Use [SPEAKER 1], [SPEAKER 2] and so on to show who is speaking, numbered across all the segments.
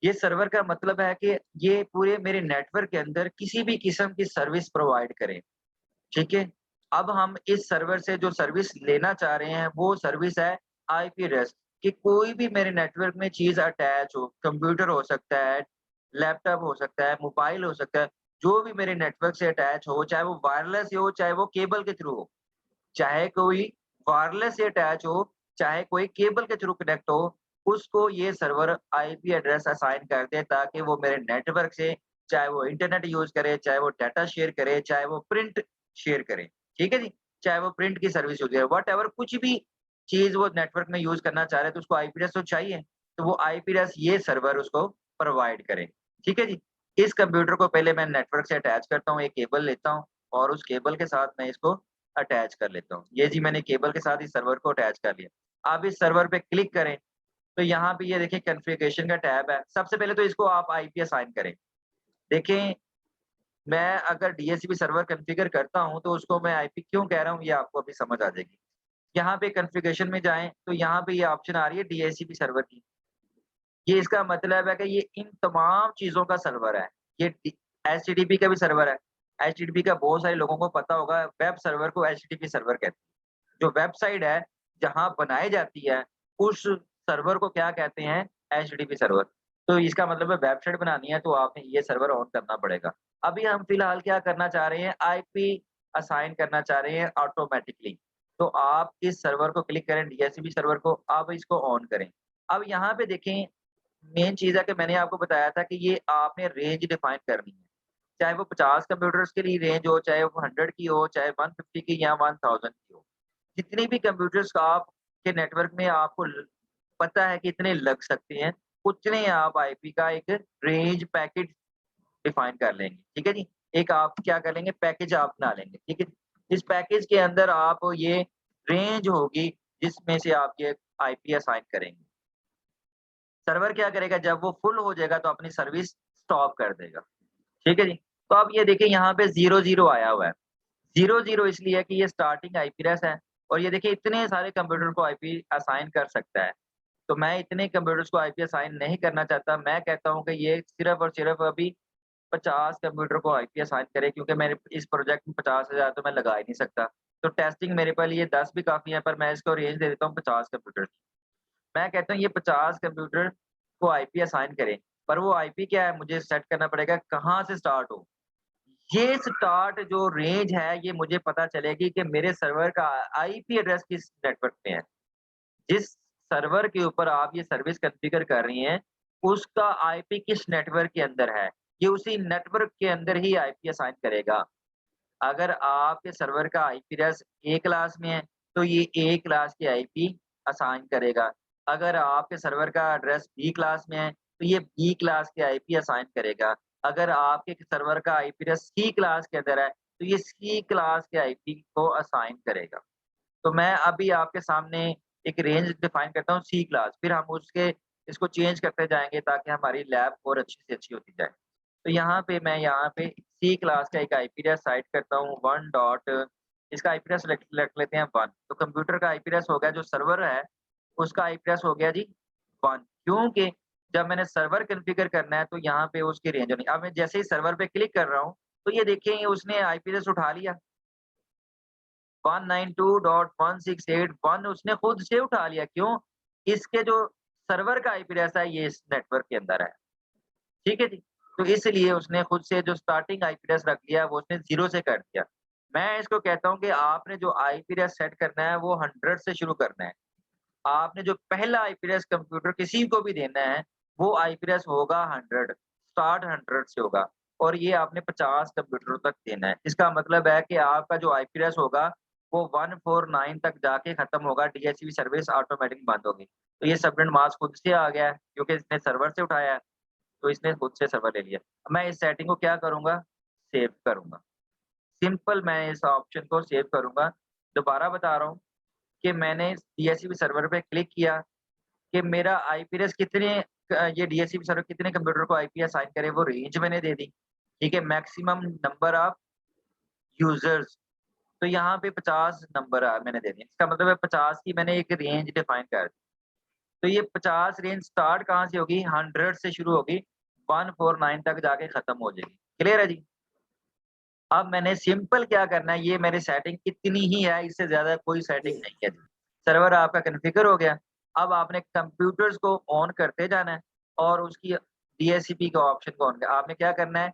[SPEAKER 1] ये सर्वर का मतलब है कि ये पूरे मेरे नेटवर्क के अंदर किसी भी किस्म की सर्विस प्रोवाइड करे, ठीक है? अब हम इस सर्वर से जो सर्विस लेना चाह रहे हैं, वो सर्विस है आईपी एड्रेस कि कोई भी मेरे नेटवर्क में चीज़ अटैच हो, कंप्यूटर हो सकता है, लैपटॉप हो सकता है, मोबाइल हो सकता है, जो भी मेरे नेटवर्क से अटैच हो, चाहे वो वायरलेस हो, चाहे वो केबल के थ्रू हो। चाहे कोई वायरलेस से अटैच हो, चाहे कोई केबल के थ्रू कनेक्ट हो, उसको ये सर्वर आईपी एड्रेस असाइन कर दे ताकि वो मेरे नेटवर्क से चाहे वो इंटरनेट यूज़ करे, चाहे वो डाटा शेयर करे, चाहे वो प्रिंट शेयर करे, ठीक है जी? चाहे वो प्रिंट की सर्विस यूज़ करे, व्हाटएवर कुछ भी चीज़ वो नेटवर्क में यूज़ करना चाह रहे हैं तो उसको आईपी एड्रेस तो चाहिए, तो वो आईपी एड्रेस ये सर्वर उसको प्रोवाइड करे, ठीक है जी? इस कंप्यूटर को पहले मैं नेटवर्क से अटैच करता हूँ, एक केबल लेता हूँ और उस केबल के साथ मैं इसको अटैच कर लेता हूँ। ये जी मैंने केबल के साथ इस सर्वर को अटैच कर लिया। आप इस सर्वर पे क्लिक करें, तो यहाँ पे ये देखिए कॉन्फ़िगरेशन का टैब है। सबसे पहले तो इसको आप आईपी असाइन करें। देखें, मैं अगर डीएचसीपी सर्वर कॉन्फ़िगर करता हूँ, तो उसको मैं आईपी क्यों कह रहा हूँ, ये आपको अभी समझ आ जाएगी। यहाँ पे कॉन्फ़िगरेशन में जाएँ, तो यहाँ पे ये ऑप्शन आ रही है डीएचसीपी सर्वर की। ये इसका मतलब है कि ये इन तमाम चीज़ों का सर्वर है। ये डी एचटीटीपी का भी सर्वर है। एचटीटीपी का बहुत सारे लोगों को पता होगा, वेब सर्वर को एचटीटीपी सर्वर कहते हैं। जो वेबसाइट है, जहाँ बनाई जाती है, उस सर्वर को क्या कहते हैं? HTTP server. तो इसका मतलब है वेबसाइट बनानी है तो आपने ये सर्वर ऑन करना पड़ेगा। अभी हम फिलहाल क्या करना चाह रहे हैं? आईपी असाइन करना चाह रहे हैं ऑटोमैटिकली। तो आप इस सर्वर को क्लिक करें डीएचसीपी सर्वर को, अब इसको ऑन करें। अब यहाँ पे देखें, मेन चीज़ है कि मैंने आपको बताया था कि ये आपने रेंज डिफाइन करनी है। चाहे वो 50 कंप्यूटर्स के लिए रेंज हो, चाहे वो 100 की हो, चाहे 150 की या 1000 की हो। जितने भी कंप्यूटर्स का आपके नेटवर्क में आपको पता है कि इतने लग सकते हैं, उतने आप आईपी का एक रेंज पैकेट डिफाइन कर लेंगे, ठीक है जी? एक आप क्या कर लेंगे, पैकेज आप बना लेंगे, ठीक है? इस पैकेज के अंदर आप ये रेंज होगी जिसमें से आप ये आईपी असाइन करेंगे। सर्वर क्या करेगा, जब वो फुल हो जाएगा तो अपनी सर्विस स्टॉप कर देगा, ठीक है जी? तो अब ये देखिए यहाँ पे 00 आया हुआ है। 00 इसलिए है कि ये स्टार्टिंग आईपी एड्रेस है और ये देखिए इतने सारे कंप्यूटर को आईपी असाइन कर सकता है। तो मैं इतने कंप्यूटर्स को आईपी असाइन नहीं करना चाहता। मैं कहता हूँ कि ये सिर्फ़ और सिर्फ़ अभी 50 कंप्यूटर को आईपी असाइन करे क्योंकि मेरे इस प्रोजेक्ट में 50,000 तो मैं लगा ही नहीं सकता। तो टेस्टिंग मेरे पे लिए 10 भी काफ़ी है पर मैं इसको रेंज दे देता हूँ 50 कंप्यूटर की। मैं कहता हूँ ये 50 कंप्यूटर को आईपी असाइन करें, पर वो आईपी क्या है मुझे सेट करना पड़ेगा कहाँ से स्टार्ट हो। ये स्टार्ट जो रेंज है ये मुझे पता चलेगी कि मेरे सर्वर का आईपी एड्रेस किस नेटवर्क पे है। जिस सर्वर के ऊपर आप ये सर्विस कॉन्फ़िगर कर रही हैं, उसका आईपी किस नेटवर्क के अंदर है, ये उसी नेटवर्क के अंदर ही आईपी असाइन करेगा। अगर आपके सर्वर का आईपी एड्रेस ए क्लास में है, तो ये ए क्लास की आईपी असाइन करेगा। अगर आपके सर्वर का एड्रेस बी क्लास में है, तो ये बी क्लास की आईपी असाइन करेगा। अगर आपके सर्वर का आईपी एड्रेस सी क्लास के अंदर है, तो ये सी क्लास के आईपी को असाइन करेगा। तो मैं अभी आपके सामने एक रेंज डिफाइन करता हूँ सी क्लास, फिर हम उसके इसको चेंज करते जाएँगे ताकि हमारी लैब और अच्छी से अच्छी होती जाए। तो यहाँ पे सी क्लास का एक आईपी एड्रेस सेट करता हूँ 1 डॉट इसका आईपी एड्रेस रख लेते हैं 1 तो कंप्यूटर का आईपी एड्रेस हो गया जो सर्वर है, उसका आईपी एड्रेस हो गया जी 1 क्योंकि जब मैंने सर्वर कॉन्फ़िगर करना है तो यहाँ पे उसकी रेंज होनी अब मैं जैसे ही सर्वर पे क्लिक कर रहा हूँ, तो ये देखिए उसने आईपी एड्रेस उठा लिया। 192.168.1 उसने खुद से उठा लिया, क्यों? इसके जो सर्वर का आईपी एड्रेस है, ये इस नेटवर्क के अंदर है, ठीक है जी? तो इसलिए उसने खुद से जो स्टार्टिंग आईपी एड्रेस रख लिया, वो उसने 0 से कर दिया। मैं इसको कहता हूँ कि आपने जो आईपी एड्रेस सेट करना है, वो 100 से शुरू करना है। आपने जो पहला आईपी एड्रेस कंप्यूटर किसी को भी देना है, वो आईपी एड्रेस होगा 100 स्टार्ट 100 से होगा और ये आपने 50 कंप्यूटरों तक देना है। इसका मतलब है कि आपका जो आईपी एड्रेस होगा, वो 149 तक जाके खत्म होगा, डीएचसीपी सर्विस ऑटोमैटिक बंद होगी। तो ये सबनेट मास्क खुद से आ गया है, क्योंकि इसने सर्वर से उठाया है, तो इसने खुद से सर्वर ले लिया। अब मैं इस सेटिंग को क्या करूँगा? सेव करूँगा। सिंपल मैं इस ऑप्शन को सेव करूँगा। दोबारा बता रहा हूँ कि मैंने डीएचसीपी सर्वर पे क्लिक किया कि मेरा आईपी एड्रेस ये डीएचसीपी सर्वर कितने कंप्यूटर को आईपी असाइन करे वो रेंज मैंने दे दी। ठीक है, मैक्सिमम नंबर ऑफ यूज़र्स तो यहाँ पे 50 नंबर मैंने दे दिए। इसका मतलब है 50 की मैंने एक रेंज डिफाइन कर दी। तो ये 50 रेंज स्टार्ट कहाँ से होगी, 100 से शुरू होगी, 149 तक जाके खत्म हो जाएगी। क्लियर है जी? अब मैंने सिंपल क्या करना है, ये मेरी सेटिंग इतनी ही है, इससे ज्यादा कोई सेटिंग नहीं है जी। सर्वर आपका कॉन्फ़िगर हो गया। अब आपने कंप्यूटर्स को ऑन करते जाना है और उसकी डीएचसीपी का ऑप्शन को ऑन आपने क्या करना है,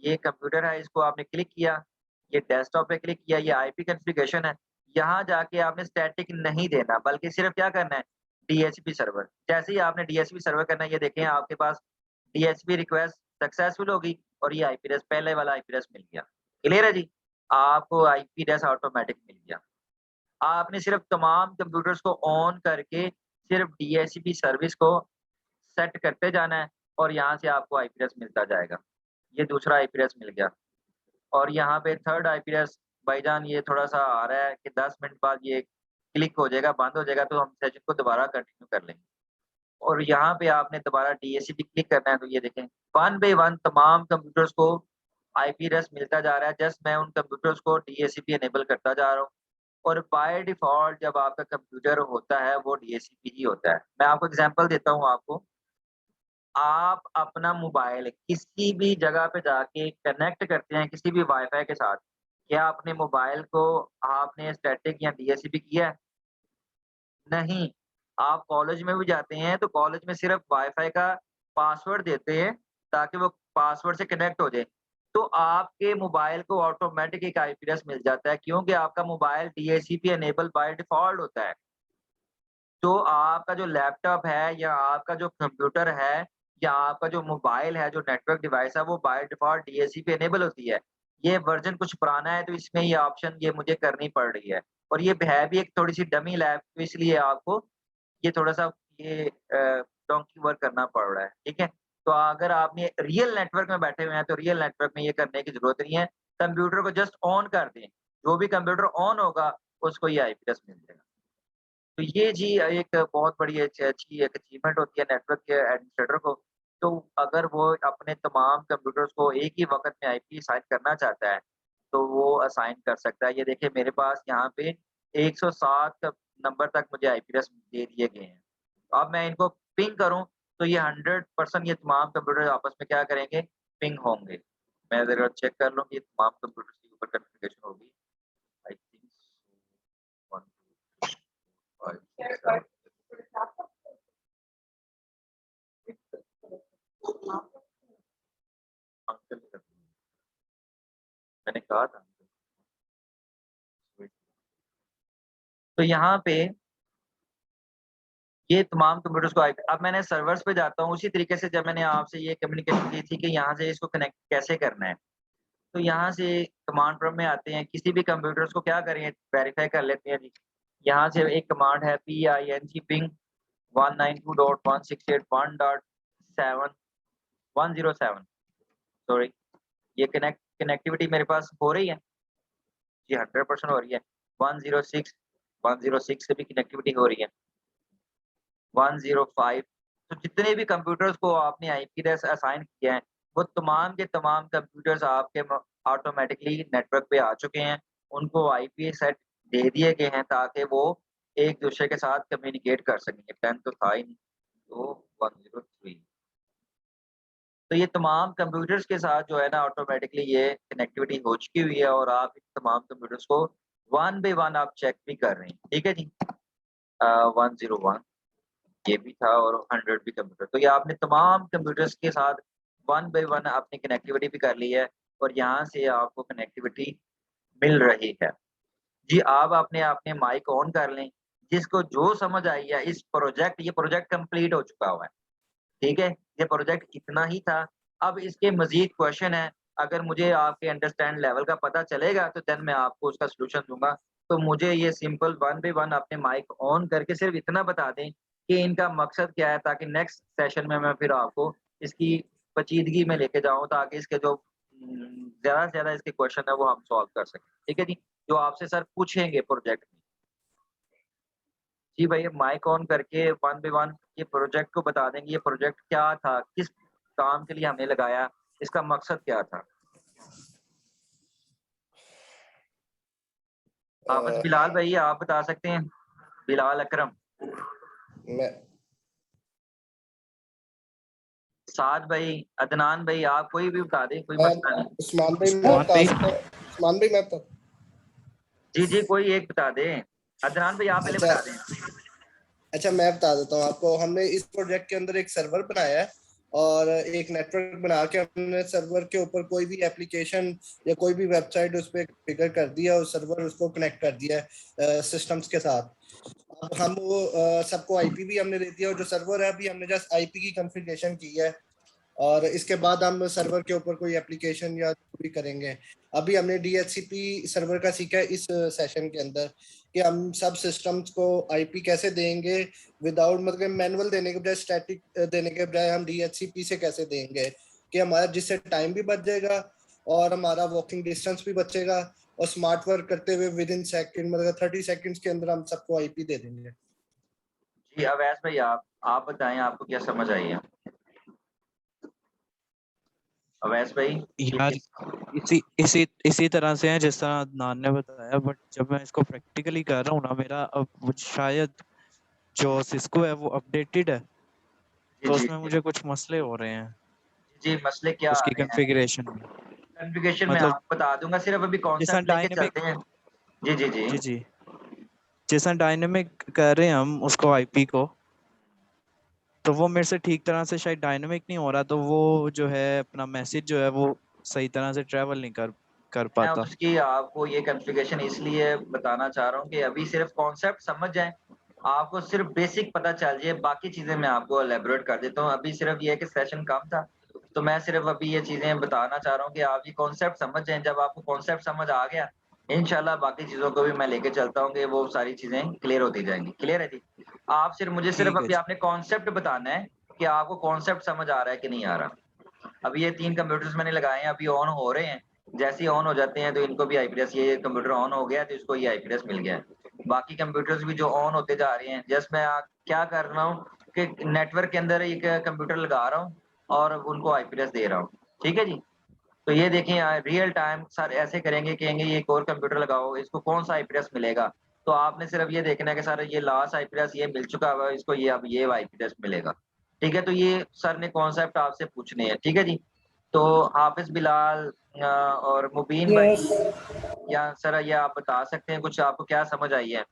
[SPEAKER 1] ये कंप्यूटर है, इसको आपने क्लिक किया, ये डेस्कटॉप पे क्लिक किया, ये आईपी कॉन्फ़िगरेशन है। यहाँ जाके आपने स्टैटिक नहीं देना, बल्कि सिर्फ क्या करना है, डीएचसीपी सर्वर। जैसे ही आपने डीएचसीपी सर्वर करना है, ये देखें आपके पास डीएचसीपी रिक्वेस्ट सक्सेसफुल होगी और ये आईपी एड्रेस पहले वाला आईपी एड्रेस मिल गया। क्लियर है जी? आपको आईपी एड्रेस ऑटोमैटिक मिल गया। आपने सिर्फ तमाम कंप्यूटर्स को ऑन करके सिर्फ डीएचसीपी सर्विस को सेट करते जाना है और यहाँ से आपको आईपी एड्रेस मिलता जाएगा। ये दूसरा आईपी एड्रेस मिल गया और यहाँ पे थर्ड आईपी एड्रेस भाईजान ये थोड़ा-सा आ रहा है कि 10 मिनट बाद ये क्लिक हो जाएगा, बंद हो जाएगा तो हम सेशन को दोबारा कंटिन्यू कर लेंगे। और यहाँ पे आपने दोबारा डीएचसीपी क्लिक करना है तो ये देखें, वन बाय वन तमाम कंप्यूटर्स को आईपी एड्रेस मिलता जा रहा है। जस्ट मैं उन कंप्यूटर्स को डीएचसीपी इनेबल करता जा रहा हूँ और बाय डिफ़ॉल्ट जब आपका कंप्यूटर होता है वो डीएचसीपी ही होता है। मैं आपको एग्ज़ाम्पल देता हूँ आपको। आप अपना मोबाइल किसी भी जगह पे जाके कनेक्ट करते हैं किसी भी वाईफ़ाई के साथ, क्या अपने मोबाइल को आपने स्टैटिक या डीएचसीपी किया है? नहीं, आप कॉलेज में भी जाते हैं तो कॉलेज में सिर्फ़ वाईफ़ाई का पासवर्ड देते हैं ताकि वो पासवर्ड से कनेक्ट हो जाए। तो आपके मोबाइल को ऑटोमैटिक एक आईपी एड्रेस मिल जाता है क्योंकि आपका mobile DHCP enable by default होता है। तो आपका जो लैपटॉप है या आपका जो कंप्यूटर है या आपका जो मोबाइल है, जो नेटवर्क डिवाइस है वो बाय डिफ़ॉल्ट डीएचसीपी इनेबल होती है। ये वर्ज़न कुछ पुराना है तो इसमें ये ऑप्शन ये मुझे करनी पड़ रही है और ये है भी एक थोड़ी-सी डमी लैब तो इसलिए आपको ये थोड़ा-सा ये डोंकी वर्क करना पड़ रहा है, ठीक है? तो अगर आपने रियल नेटवर्क में बैठे हुए हैं, तो रियल नेटवर्क में ये करने की ज़रूरत नहीं है। कंप्यूटर को जस्ट ऑन कर दें, जो भी कंप्यूटर ऑन होगा, उसको ये आईपी एड्रेस मिल जाएगा। तो ये जी एक बहुत बड़ी अच्छी एक अचीवमेंट होती है नेटवर्क के एडमिनिस्ट्रेटर को। तो अगर वो अपने तमाम कंप्यूटर्स को एक ही वक़्त में आईपी असाइन करना चाहता है, तो वो असाइन कर सकता है। ये देखिए मेरे पास यहाँ पे 107 नंबर तक मुझे आईपी एड्रेस दे दिए गए हैं। अब मैं इनको पिंग करूँ, तो ये 100% ये तमाम कंप्यूटर आपस में क्या करेंगे, पिंग होंगे। मैं ज़रा चेक कर लूँ कि ये तमाम कंप्यूटर्स के ऊपर कॉन्फ़िगरेशन होगी। आई थिंक सो 1, 2, 3, 5, 6, 7 अंकल कर दिए। मैंने कहा था तो यहाँ पे ये तमाम कंप्यूटर्स को अब मैंने सर्वर्स पे जाता हूँ, उसी तरीके से जब मैंने आपसे ये कम्युनिकेशन की थी कि यहाँ से इसको कनेक्ट कैसे करना है। तो यहाँ से कमांड प्रॉम्प्ट में आते हैं, किसी भी कंप्यूटर्स को क्या करें वेरीफाई कर लेते हैं जी। यहाँ से एक कमांड है ping 192.168.1.7 सॉरी ये कनेक्टिविटी मेरे पास हो रही है? जी 100% हो रही है। 106 से भी कनेक्टिविटी हो रही है। 105 तो जितने भी कंप्यूटर्स को आपने आईपी एड्रेस असाइन किया है, वो तमाम के तमाम कंप्यूटर्स आपके ऑटोमैटिकली नेटवर्क पे आ चुके हैं। उनको आईपी सेट दे दिए गए हैं ताकि वो एक-दूसरे के साथ कम्युनिकेट कर सकें। 10 तो था ही नहीं, तो 103 तो ये तमाम कंप्यूटर्स के साथ जो है ना ऑटोमैटिकली ये कनेक्टिविटी हो चुकी हुई है और आप इन तमाम कंप्यूटर्स को वन बाय वन आप चेक भी कर रहे हैं। ठीक है जी? 101 ये भी था और 100 भी कंप्यूटर। तो ये आपने तमाम कंप्यूटर्स के साथ वन बाय वन अपनी कनेक्टिविटी भी कर ली है और यहाँ से आपको कनेक्टिविटी मिल रही है। जी, आप अपने अपने माइक ऑन कर लें। जिसको जो समझ आई है इस प्रोजेक्ट ये प्रोजेक्ट कंप्लीट हो चुका हुआ है। ठीक है? ये प्रोजेक्ट इतना ही था। अब इसके मज़ीद क्वेश्चन हैं। अगर मुझे आपके अंडरस्टैंड लेवल का पता चलेगा तो देन मैं आपको उसका सॉल्यूशन दूँगा। तो मुझे ये सिंपल वन बाय वन अपने माइक ऑन करके सिर्फ़ इतना बता दें कि इनका मकसद क्या है ताकि नेक्स्ट सेशन में मैं फिर आपको इसकी पेचीदगी में लेके जाऊँ ताकि इसके जो ज़्यादा से ज़्यादा इसके क्वेश्चन है वो हम सॉल्व कर सकें। ठीक है जी? जो आपसे सर पूछेंगे प्रोजेक्ट में। जी भैया माइक ऑन करके वन बाय वन ये प्रोजेक्ट को बता देंगे, ये प्रोजेक्ट क्या था? किस काम के लिए हमने लगाया? इसका मकसद क्या था? बस बिलाल भाई आप बता सकते हैं? बिलाल अकरम।
[SPEAKER 2] मैं
[SPEAKER 1] साद भाई, अदनान भाई, आप कोई भी बता दें, कोई मसला नहीं।
[SPEAKER 2] उस्मान भाई मैं
[SPEAKER 3] उस्मान
[SPEAKER 2] बता
[SPEAKER 3] भाई।
[SPEAKER 2] सकता हूँ। उस्मान भाई मैं बता।
[SPEAKER 1] जी, कोई एक बता दें। अदनान भाई आप पहले
[SPEAKER 2] अच्छा
[SPEAKER 1] बता दें।
[SPEAKER 2] अच्छा मैं बता देता हूँ आपको। हमने इस प्रोजेक्ट के अंदर एक सर्वर बनाया है और एक नेटवर्क बना के हमने सर्वर के ऊपर कोई भी एप्लीकेशन या कोई भी वेबसाइट उस पर फिगर कर दिया और सर्वर उसको कनेक्ट कर दिया है सिस्टम्स के साथ। अब हम वो सबको आईपी भी हमने दे दिया और जो सर्वर है अभी हमने जस्ट आईपी की कॉन्फ़िगरेशन की है और इसके बाद हम सर्वर के ऊपर कोई एप्लीकेशन या भी करेंगे। अभी हमने डीएचसीपी सर्वर का सीखा है इस सेशन के अंदर कि हम सब सिस्टम्स को आईपी कैसे देंगे विदाउट मतलब मैनुअल देने के बजाय स्टैटिक देने के बजाय हम डीएचसीपी से कैसे देंगे कि हमारा जिससे टाइम भी बच जाएगा और हमारा वॉकिंग डिस्टेंस भी बचेगा और स्मार्ट वर्क करते हुए विद इन सेकंड मतलब 30 सेकंड्स के अंदर हम सबको आईपी दे देंगे।
[SPEAKER 1] जी अवैस भाई आप बताएं, आपको क्या समझ आई है? अवैस भाई।
[SPEAKER 3] यार इसी तरह से है जिस तरह अदनान ने बताया, बट जब मैं इसको प्रैक्टिकली कर रहा हूँ ना, मेरा अब शायद जो सिस्को है वो अपडेटेड है, तो
[SPEAKER 1] जी
[SPEAKER 3] उसमें मुझे कुछ मसले हो रहे हैं
[SPEAKER 1] जी, मसले क्या आ
[SPEAKER 3] उसकी
[SPEAKER 1] रहे हैं?
[SPEAKER 3] कॉन्फ़िगरेशन में।
[SPEAKER 1] कॉन्फ़िगरेशन में
[SPEAKER 3] मतलब
[SPEAKER 1] आपको बता दूंगा, सिर्फ अभी
[SPEAKER 3] जैसा
[SPEAKER 1] कॉन्सेप्ट लेके
[SPEAKER 3] डायनेमिक,
[SPEAKER 1] चलते हैं। जी
[SPEAKER 3] जी जी, जैसा डायनेमिक कर रहे हैं हम उसको आईपी को, तो वो मेरे से ठीक तरह से शायद डायनेमिक नहीं हो रहा, तो वो जो है अपना मैसेज जो है वो सही तरह से ट्रैवल नहीं कर
[SPEAKER 1] मैं
[SPEAKER 3] पाता।
[SPEAKER 1] उसकी आपको ये कॉन्फ़िगरेशन इसलिए बताना चाह रहा हूँ कि अभी सिर्फ कॉन्सेप्ट समझ जाएँ, आपको सिर्फ बेसिक पता चल जाए, बाकी चीज़ें मैं आपको एलैबोरेट कर देता हूँ। अभी सिर्फ ये है कि सेशन कम था, तो मैं सिर्फ अभी ये चीज़ें बताना चाह रहा हूँ कि आप ये कॉन्सेप्ट समझ जाएँ। जब आपको कॉन्सेप्ट समझ आ गया, इंशाल्लाह बाकी चीज़ों को भी मैं लेके चलता हूँ कि वो सारी चीज़ें क्लियर होती जाएँगी। क्लियर है जी? आप सिर्फ मुझे सिर्फ
[SPEAKER 3] ठीक है
[SPEAKER 1] अभी
[SPEAKER 3] जी।
[SPEAKER 1] आपने कॉन्सेप्ट बताना है कि आपको कॉन्सेप्ट समझ आ रहा है कि नहीं आ रहा। अभी ये 3 कंप्यूटर्स मैंने लगाए हैं, अभी ऑन हो रहे हैं। जैसे ही ऑन हो जाते हैं तो इनको भी आईपी एड्रेस, ये कंप्यूटर ऑन हो गया तो इसको ये आईपी एड्रेस मिल गया है। बाकी कंप्यूटर्स भी जो ऑन होते जा रहे हैं, जस्ट मैं क्या कर रहा हूँ कि नेटवर्क के अंदर एक कंप्यूटर लगा रहा हूँ और उनको आईपी एड्रेस दे रहा हूँ। ठीक है जी? तो ये देखें रियल टाइम सर ऐसे कहेंगे ये एक और कंप्यूटर लगाओ, इसको कौन-सा आईपी एड्रेस मिलेगा? तो आपने सिर्फ ये देखना है कि सर ये लास्ट आईपी एड्रेस ये मिल चुका है, इसको ये अब ये आईपी एड्रेस मिलेगा। ठीक है? तो ये सर ने कॉन्सेप्ट आपसे पूछने हैं। ठीक है जी? तो हाफ़िज़ बिलाल और मुबीन
[SPEAKER 4] यस।
[SPEAKER 1] भाई या सर ये आप बता सकते हैं कुछ आपको क्या समझ आई है?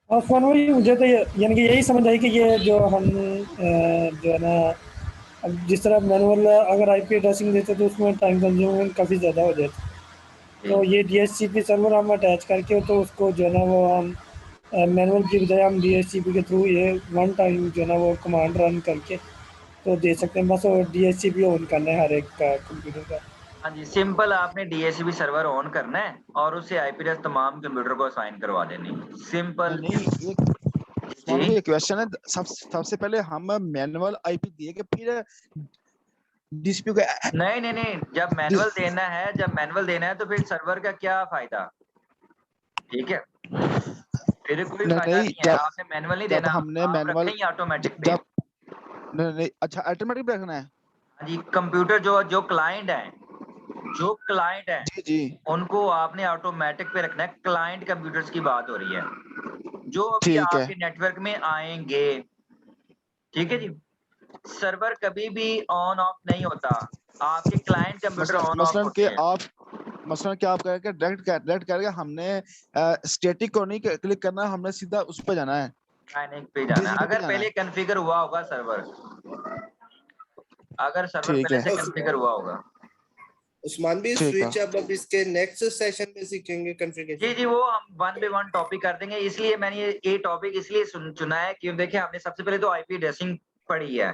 [SPEAKER 4] उस्मान भाई मुझे तो यानी कि यही समझ आई कि ये जो हम जो है ना, अब जिस तरह मैनुअल अगर आईपी एड्रेसिंग देते तो उसमें टाइम कंज्यूमिंग काफ़ी ज़्यादा हो जाता।
[SPEAKER 1] जी।
[SPEAKER 4] तो ये डीएचसीपी सर्वर हम अटैच करके तो उसको जो है ना वो हम मैनुअल की बजाय हम डीएचसीपी के थ्रू ये वन टाइम जो है ना वो कमांड रन करके तो दे सकते हैं। बस और डीएचसीपी ऑन करना है हर एक का कंप्यूटर का।
[SPEAKER 1] हाँ जी, सिंपल आपने डीएचसीपी सर्वर ऑन करना है और उससे आईपी एड्रेस तमाम कंप्यूटर को असाइन करवा देनी है। सिंपल।
[SPEAKER 5] नहीं एक उस्मान
[SPEAKER 1] जी।
[SPEAKER 5] भाई एक क्वेश्चन है। सबसे पहले हम मैनुअल आईपी दिए कि फिर डीसीपी को
[SPEAKER 1] नहीं, जब मैनुअल देना है तो फिर सर्वर का क्या फ़ायदा? ठीक है? फिर कोई फ़ायदा
[SPEAKER 5] नहीं
[SPEAKER 1] नहीं है, आपने मैनुअल नहीं
[SPEAKER 5] जब
[SPEAKER 1] देना,
[SPEAKER 5] हमने
[SPEAKER 1] आप रखें
[SPEAKER 5] मैनुअल
[SPEAKER 1] ही ऑटोमैटिक पे।
[SPEAKER 5] जब नहीं अच्छा ऑटोमेटिक रखना है।
[SPEAKER 1] हाँ जी, कंप्यूटर जो क्लाइंट हैं,
[SPEAKER 5] जी जी
[SPEAKER 1] उनको आपने ऑटोमैटिक पे रखना है। क्लाइंट कंप्यूटर्स की बात हो रही है, जो अभी
[SPEAKER 5] ठीक है।
[SPEAKER 1] आपके नेटवर्क में आएँगे। ठीक है जी? सर्वर कभी भी ऑन ऑफ नहीं होता, आपके क्लाइंट कंप्यूटर ऑन ऑफ
[SPEAKER 5] मसलन
[SPEAKER 1] होते हैं।
[SPEAKER 5] कि आप कह डायरेक्ट करके हमने स्टैटिक को नहीं क्लिक करना, हमने सीधा उस पे जाना है,
[SPEAKER 1] क्लाइंट पे जाना है,
[SPEAKER 5] डीसीपी पे
[SPEAKER 1] अगर
[SPEAKER 5] जाना है।
[SPEAKER 1] पहले कॉन्फ़िगर हुआ होगा सर्वर, अगर सर्वर
[SPEAKER 5] ठीक
[SPEAKER 1] पहले
[SPEAKER 5] है
[SPEAKER 1] से कॉन्फ़िगर हुआ होगा।
[SPEAKER 2] उस्मान भी
[SPEAKER 5] ठीक है।
[SPEAKER 2] स्विच अब इसके नेक्स्ट सेशन में सीखेंगे कॉन्फ़िगरेशन।
[SPEAKER 1] जी, वो हम वन बाय वन टॉपिक कर देंगे, इसलिए मैंने ये टॉपिक इसलिए चुना है कि देखिए हमने सबसे पहले तो आईपी एड्रेसिंग पढ़ी है।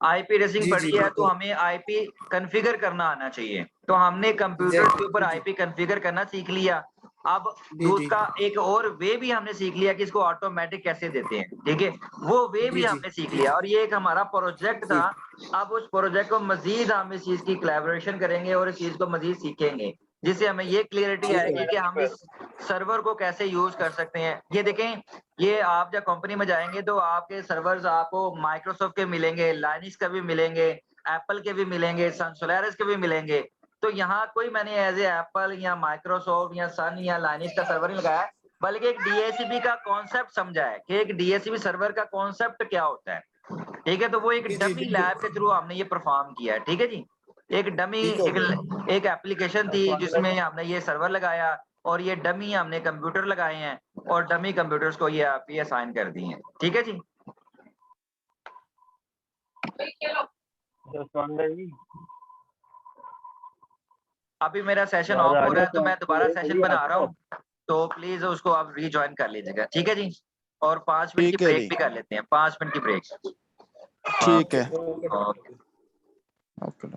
[SPEAKER 1] आईपी एड्रेसिंग
[SPEAKER 2] जी जी
[SPEAKER 1] पढ़ी है तो
[SPEAKER 2] बिल्कुल।
[SPEAKER 1] हमें आईपी कॉन्फ़िगर करना आना चाहिए। तो हमने कंप्यूटर के ऊपर
[SPEAKER 2] एग्जैक्टली जी
[SPEAKER 1] आईपी कॉन्फ़िगर करना सीख लिया। अब
[SPEAKER 2] जी जी
[SPEAKER 1] दूसरा एक और वे भी हमने सीख लिया कि इसको ऑटोमैटिक कैसे देते हैं, ठीक है? वो वे
[SPEAKER 2] जी
[SPEAKER 1] भी
[SPEAKER 2] जी
[SPEAKER 1] हमने सीख लिया और ये एक हमारा प्रोजेक्ट
[SPEAKER 2] जी
[SPEAKER 1] था। अब उस प्रोजेक्ट को मज़ीद हम इस चीज़ की कोलैबोरेशन करेंगे और इस चीज़ को मज़ीद सीखेंगे, जिससे हमें ये क्लैरिटी
[SPEAKER 2] ठीक
[SPEAKER 1] आएगी
[SPEAKER 2] है
[SPEAKER 1] कि हम इस सर्वर को कैसे यूज़ कर सकते हैं। ये देखें, ये आप जब कंपनी में जाएँगे तो आपके सर्वर्स आपको माइक्रोसॉफ्ट के मिलेंगे, लाइनक्स के भी मिलेंगे, एप्पल के भी मिलेंगे, सन सोलारिस के भी मिलेंगे। तो यहाँ कोई मैंने एज़ ए एप्पल या माइक्रोसॉफ्ट या सन या लाइनक्स का सर्वर नहीं लगाया है। बल्कि एक DHCP का कॉन्सेप्ट समझा है कि एक DHCP सर्वर का कॉन्सेप्ट क्या होता है। ठीक है, तो वो एक
[SPEAKER 2] जी,
[SPEAKER 1] डमी
[SPEAKER 2] बिल्कुल।
[SPEAKER 1] लैब के थ्रू हमने ये परफॉर्म किया है। ठीक है जी, एक डमी
[SPEAKER 2] ठीक हो गया।
[SPEAKER 1] एक एप्लीकेशन थी जिसमें हमने ये सर्वर लगाया और ये डमी हमने कंप्यूटर लगाए हैं और डमी कंप्यूटर्स को ये आप ये असाइन कर दिए हैं। ठीक है जी। अभी मेरा सेशन ऑफ हो रहा है तो मैं दोबारा सेशन बना रहा हूँ, तो प्लीज उसको आप रीजॉइन कर लीजिएगा। ठीक है जी, और 5 मिनट की
[SPEAKER 5] ठीक है
[SPEAKER 1] ब्रेक
[SPEAKER 5] जी,
[SPEAKER 1] भी कर लेते हैं, 5 मिनट की ब्रेक।
[SPEAKER 5] ठीक है।
[SPEAKER 1] ओके।
[SPEAKER 5] ओके।